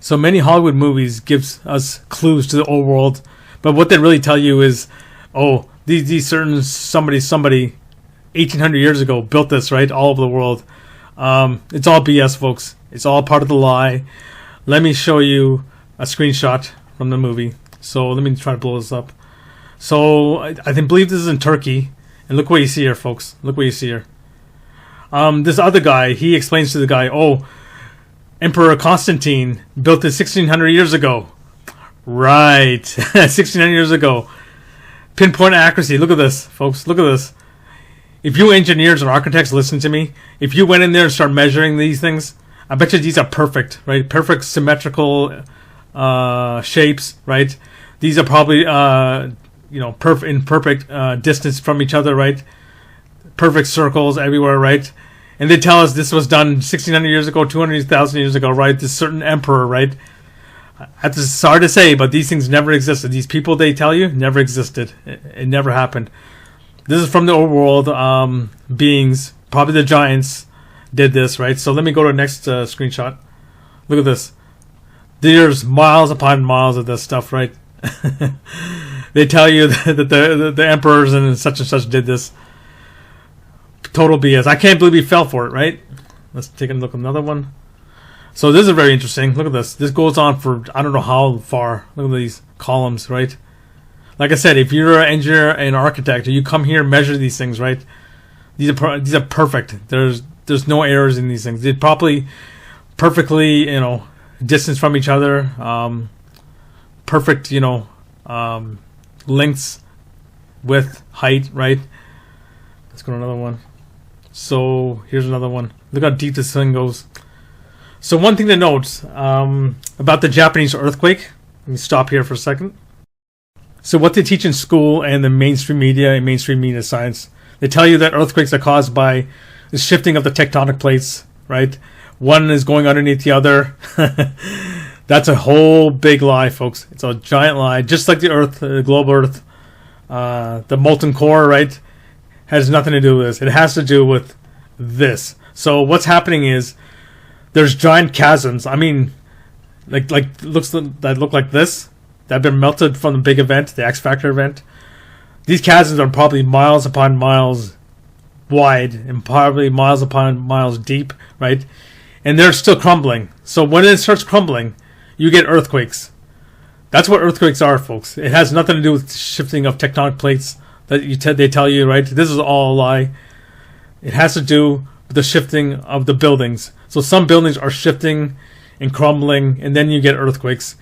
So many Hollywood movies gives us clues to the old world, but what they really tell you is, oh, these certain somebody 1800 years ago built this, right, all over the world. It's all BS, folks. It's all part of the lie. Let me show you a screenshot from the movie. So let me try to blow this up. So I believe this is in Turkey, and look what you see here, folks. Look what you see here. This other guy, he explains to the guy, oh, Emperor Constantine built this 1600 years ago. Right, 1600 years ago. Pinpoint accuracy. Look at this, folks. Look at this. If you engineers and architects listen to me, if you went in there and start measuring these things, I bet you these are perfect, right? Perfect symmetrical shapes, right? These are probably perfect distance from each other, right? Perfect circles everywhere, right? And they tell us this was done 1600 years ago, 200,000 years ago, right? This certain emperor, right? It's hard to say, but these things never existed. These people they tell you never existed. It never happened. This is from the old world beings. Probably the giants did this, right? So let me go to the next screenshot. Look at this. There's miles upon miles of this stuff, right? They tell you that the emperors and such did this. Total BS. I can't believe he fell for it, right? Let's take a look at another one. So this is very interesting. Look at this. This goes on for I don't know how far. Look at these columns, right? Like I said, if you're an engineer and architect, you come here and measure these things, right? These are perfect. There's no errors in these things. They're probably perfectly, distance from each other. Perfect, lengths, width, height, right? Let's go to another one. So here's another one. Look how deep this thing goes. So one thing to note about the Japanese earthquake. Let me stop here for a second. So what they teach in school and the mainstream media and mainstream media science, they tell you that earthquakes are caused by the shifting of the tectonic plates, right? One is going underneath the other. That's a whole big lie, folks. It's a giant lie. Just like the Earth, the globe Earth, the molten core, right, has nothing to do with this. It has to do with this. So what's happening is there's giant chasms. I mean, that look like this. That have been melted from the big event, the X Factor event. These chasms are probably miles upon miles wide and probably miles upon miles deep, right? And they're still crumbling. So when it starts crumbling, you get earthquakes. That's what earthquakes are, folks. It has nothing to do with shifting of tectonic plates that they tell you, right? This is all a lie. It has to do with the shifting of the buildings. So some buildings are shifting and crumbling, and then you get earthquakes.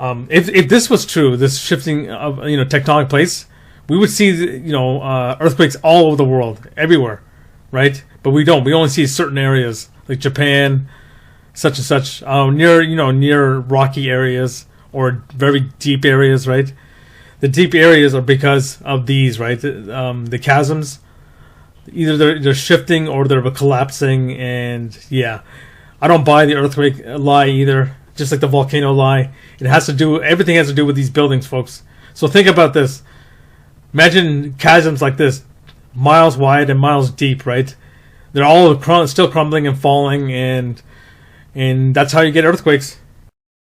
If this was true, this shifting of tectonic plates, we would see earthquakes all over the world, everywhere, right? But we don't. We only see certain areas like Japan, such and such, near rocky areas or very deep areas, right? The deep areas are because of these, right? The chasms, either they're shifting or they're collapsing, and yeah, I don't buy the earthquake lie either. Just like the volcano lie, everything has to do with these buildings, folks. So think about this. Imagine chasms like this, miles wide and miles deep, right? They're all still crumbling and falling, and that's how you get earthquakes.